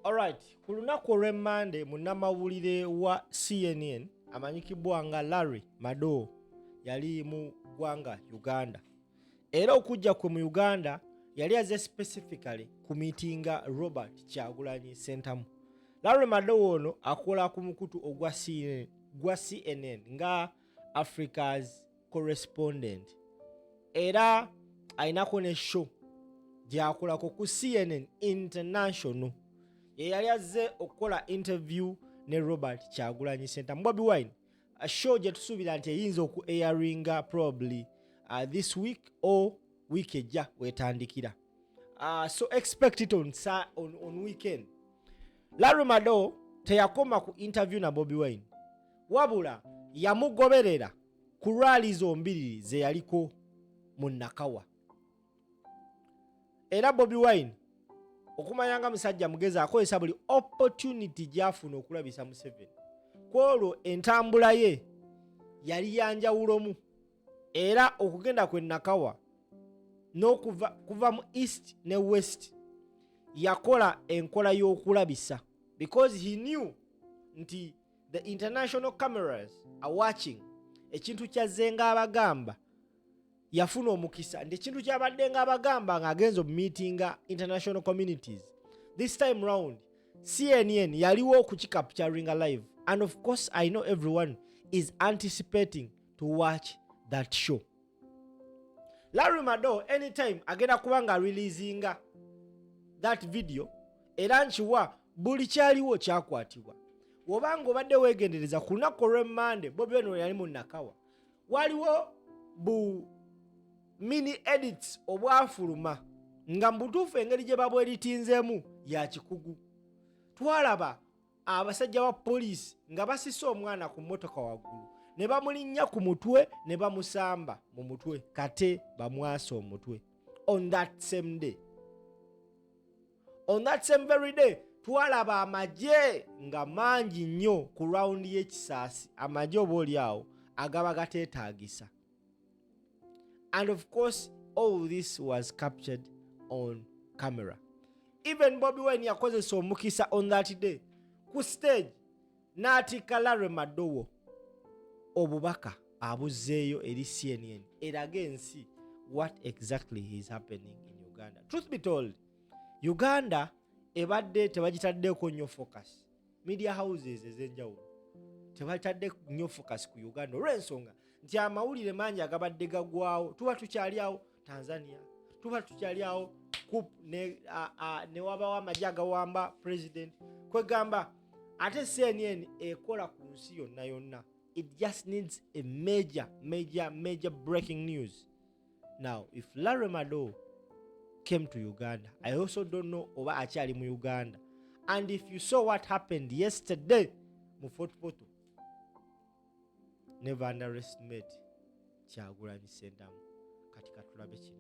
Alright, ku lunaku olw'Emmande munnamawulire wa CNN amanyikibwa nga Larry Madowo yali mu ggwanga Uganda. Era okujja kwe mu Uganda yali aze specifically ku miitinga Robert Kyagulanyi Ssentamu. Larry Madowo ono akola ku mukutu ogwa CNN nga Africa's correspondent. Era aynako ne show gyakolako ku CNN International. Yali azze okukola interview ne Robert Kyagulanyi Ssentamu. Bobi Wine, a show gye tusuubira nti eyinza oku airinga probably this week or week ejja wetandikira. So expect it on weekend. Larry Madowo teyakoma ku interview na Bobi Wine. Wabula yamugoberera ku rally zombiri ze yaliko mu Nakawa. Era Bobi Wine okumanyanga musajja mugezi akozesa buli opportunity gyafuna okulabisa Museveni. Kwolwo entambula ye yali yanjawulomu. Era okugenda kwe Nakawa kuva mu east ne west yakola enkola y'okulabisa because he knew nti the international cameras are watching. Ekintu kyazenga abagamba yafuna omukisa ndi ekintu kyabadde nga abagamba ng'agenza omumeetinga international communities. This time round CNN yaliwo kukicapturinga live, and of course I know everyone is anticipating to watch that show. Larry Madowo anytime agenda kubanga releasinga that video era nchiwa buli kyaliwo kyakwatibwa. Wobanga obadde weegendereza ku lunaku olw'Emmande Bobi Wine yali mu Nakawa waliwo bu mini edits obwafuluma nga mbutuufu engeri gye babweditinzeemu ya kikugu. Twalaba abasajja ba poliisi nga basise omwana ku mmotoka waggulu ne bamulinnya ku mutwe ne bamusamba mu mutwe kate bamwasa omutwe. On that same day, on that same very day, twalaba amagye nga mangi nnyo ku rawundi y'ekisaasi, amagye oba oli awo agaba gateetaagisa. And of course, all this was captured on camera. Even Bobi Wine yakozesa omukisa on that day. Ku stage, n'atikka Larry Madowo Obubaka abuzzeeyo eri CNN erage ensi what exactly is happening in Uganda. Truth be told, Uganda ebadde tebagitaddeko nnyo focus. Media houses ez'enjawulo tebagitadde nnyo focus ku Uganda olw'ensonga nti amawulire mangi agabadde gagwawo. Tuba tukyali awo Tanzania, tuba tukyali awo ne wabawo amagye agawamba president. Kwegamba ate CNN ekola ku nsi yonna yonna. It just needs a major breaking news. Now, if Larry Madowo came to Uganda, I also don't know oba akyali mu Uganda. And if you saw what happened yesterday mu Fort Portal, never underestimate Kyagulanyi Ssentamu. Katika tulabe kino.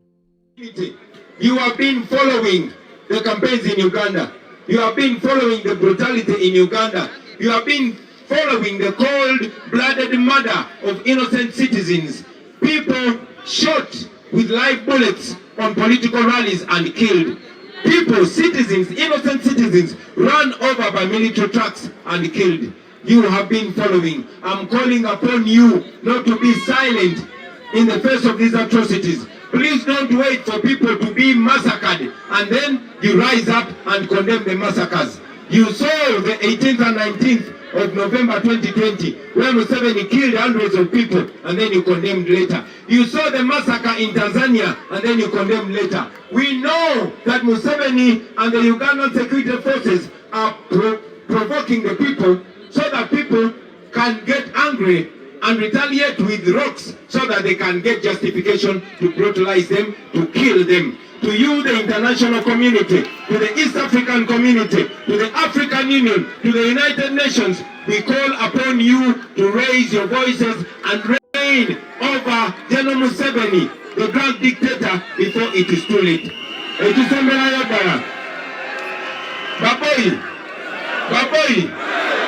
You have been following the campaigns in Uganda. You have been following the brutality in Uganda. You have been following the cold-blooded murder of innocent citizens. People shot with live bullets on political rallies and killed. People, citizens, innocent citizens, run over by military trucks and killed. You have been following. I'm calling upon you not to be silent in the face of these atrocities. Please don't wait for people to be massacred and then you rise up and condemn the massacres. You saw the 18th and 19th of November 2020 when Museveni killed hundreds of people and then you condemned later. You saw the massacre in Tanzania and then you condemned later. We know that Museveni and the Ugandan security forces are provoking the people so that people can get angry and retaliate with rocks so that they can get justification to brutalize them, to kill them. To you, the international community, to the East African community, to the African Union, to the United Nations, we call upon you to raise your voices and reign over General Museveni, the drug dictator, before it is too late.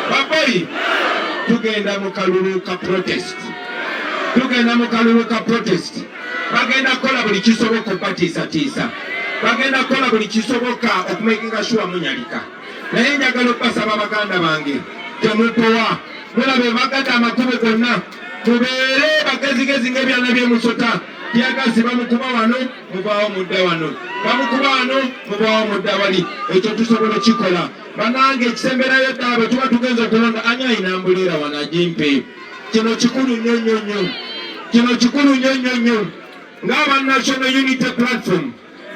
Baboy, tugenda mu kalulu ka protest. Bagenda kola buli kisoboka okubatiisatiisa. Bagenda kola buli kisoboka okumakinga sure munyalika. naye njagala okubasaba baganda bange temukowa mulabe bagata amakubo gonna mubeere bagezigezi ng'ebyana by'emusota tyagasi bamukuba wano mubaawo mudda wano bamukuba wano mubaawo mudda wali ekyo tusobola kikola banange ekisemberayo ddala bwe tuba tugenza okulonda ani ayina mbuleera wano agimpe kino kikulu nnyo nnyo nnyo kino kikulu nnyo nnyo nnyo ng'aba National Unity Platform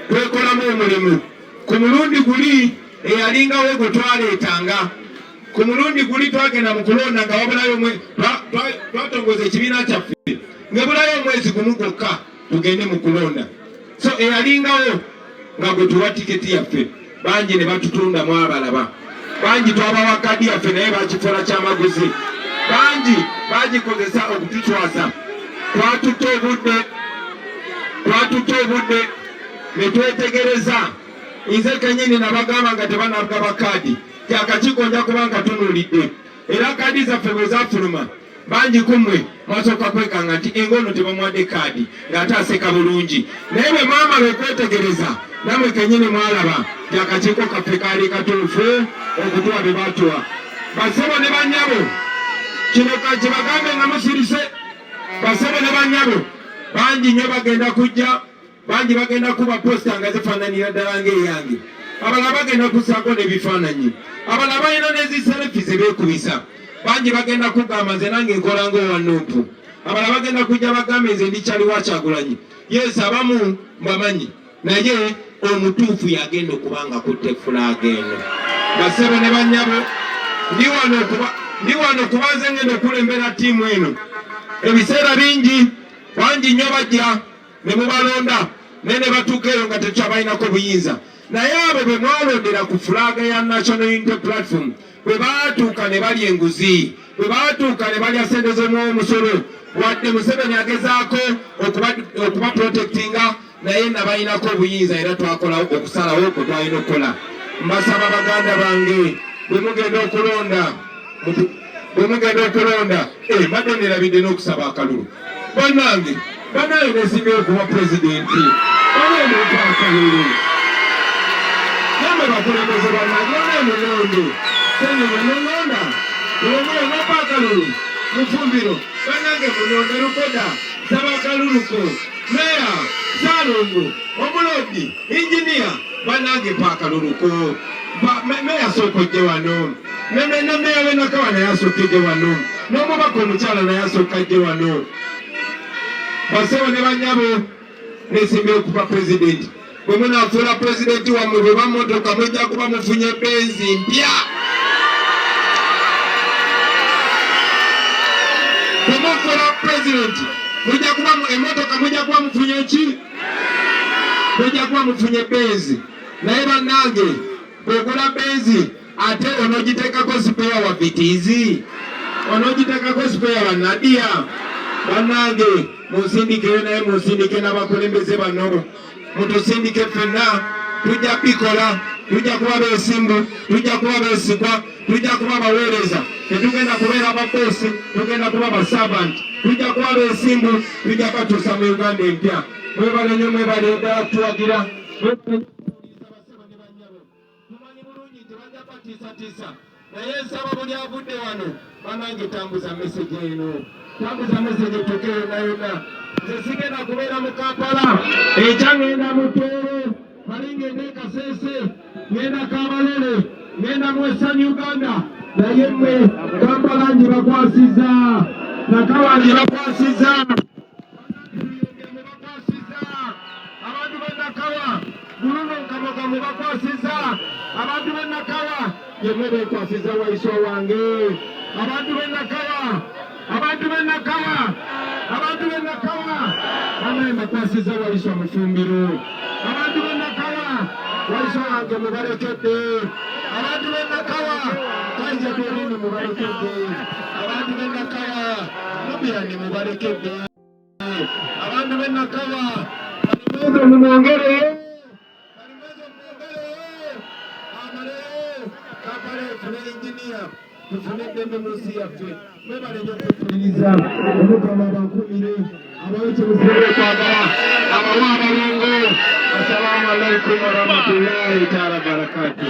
twekolamu omulimu ku mulundi guli eyalingawo gwe twaleetanga ku mulundi guli twagenda mu kulonda nga wabulayo twatongoza ekibiina kyaffe ngebulayo omwezi gumu gwokka tugende mu kulonda so eyalingawo nga gwe tuwa tiketi yaffe bangi ne batutundamu abalaba bangi twabawa kadi yaffe naye bakifola kyamaguzi bangi bagikozesa okututwasa twatutta obudde ne twetegereza nze kenyini nabagamba nga tebanagaba kadi kyakakiiko nja kubanga tunuulidde era kadi zaffe bwe zafuluma bangi kumwe mwasooka kwekanga nti engono tebamwadde kadi ng'ate aseka bulungi naye bwe maama lwekwetegereza namwe kenyini mwalaba kyakakiiko kaffe kaali katuufu okutuwa bye batuwa basebo ne banyabo kino kibagambe nga musirise basebo ne banyabo bangi nnyo bagenda kujja bangi bagenda kuba posita nga zifaananira ddala ng'eyange abalala bagenda kusaako n'ebifaananyi abalala balina n'eziselefi ze beekubisa bangi bagenda kugamba nze nange nkola ng'owanumpu abalala bagenda kujja bagambe nze ndikyaliwa Kyagulanyi yesu abamu mbamanyi naye omutuufu yagenda okubanga kutte fulaaga eno basebo ne banyabo ndi wano kuba nze ngenda okulembera ttiimu eno ebiseera bingi bangi nnyo bajja ne mubalonda naye ne batuuka eyo nga tekyabalinako buyinza naye abo bwe mwalondera ku fulaaga ya National Unity Platform bwe baatuuka ne balya enguzi bwe baatuuka ne balya sente z'omwomusolo wadde Museveni agezaako okuba protectinga naye nabalinako obuyinza era twakola okusalawo okwo twalina okukola mbasaba baganda bange bwe mugenda okulonda mbadde nerabidde n'okusaba akalulu bannange nesimye okuba pulezidenti omuntu akalulu namwe bakulembeze bannange oneemulonde senyewenolonda olwomulemopa akalulu mufumbiro bannange mulonde lukoda saba akaluluko meya Salongo omulodi injiniya bannange pa akaluluko meya sooka ojje wano nemeya wenakawa naye asooka ejje wano n'omubaka omukyala naye asooka ajje wano basebo ne banyabo nesimye okuba pulezidenti bwe munaafuula pulezidenti wammwe bwe bamotoka mujja kuba mufunye benzi mpya bwe mufuula pulezidenti emotoka mujja kuba mufunye ki mujja kuba mufunye benzi naye bannange bw'ogula benzi ate onogiteekako sipeya wa bitiizi onogiteekako sipeya wa Nadia bannange munsindikeyo naye munsindike n'abakulembeze bano mutusindike ffenna tujja bikola tujja kuba beesimbu tujja kuba beesigwa tujja kuba baweereza tetugenda kubeera babosi tugenda kuba basabanti tujja kuba beesimbu tujja batuusa mu Uganda empya mwebale nnyo mwebale ddala tuwagira tumanyi bulungi tebajja batiisatiisa naye nsaba buli avudde wano bannange tambuza meseji eno tambuza meseji etuuke yonna yonna nze sigenda kubeera mu Kampala ekya ngenda mu Tooro bali ngenda e Kasese ngenda Kabalole ngenda mu Western Uganda naye mmwe Kampala ngibakwasiza Nakawa ngibakwasiza abantu b'e Nakawa Bululu Nkamoka mubakwasiza abantu b'e Nakawa yemmwe beekwasiza wayiso wange abantu b'e Nakawa banaye mbakwasiza wayiso mufumbiro abantu b'e Nakawa wayiso wange mubalekedde abantu b'e Nakawa kaija Dolini mubalekedde abantu b'e Nakawa Mubirani mubalekedde abantu b'e Nakawa Kalimwezo mumwongere Kampala efune injiniya tufune eddembe mu nsi yaffe mwebale nnyo okufuliriza Omukama abakumire abaweche musobole okwagala abawa abalongo. Assalamu alaikum warahmatullahi taala wabarakatuh.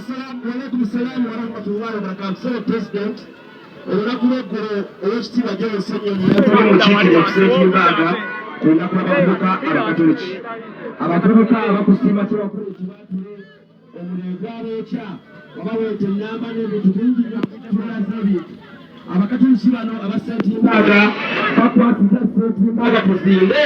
Walaikum salam wa rahmatullahi wa barakatuh. So President, olunaku lw'eggulo ow'ekitiibwa John Ssenyonyi yakola omukiikiriro ku Ssentimbaga ku lunaku lw'abavubuka Abakatoliki. Abavubuka abakusiima kyebakoleki baatule omulengo abeekya oba weete ennamba n'ebintu bingi byakulaza ebintu. Abakatoliki bano aba Ssentimbaga bakwatiza Ssentimbaga tuzimbe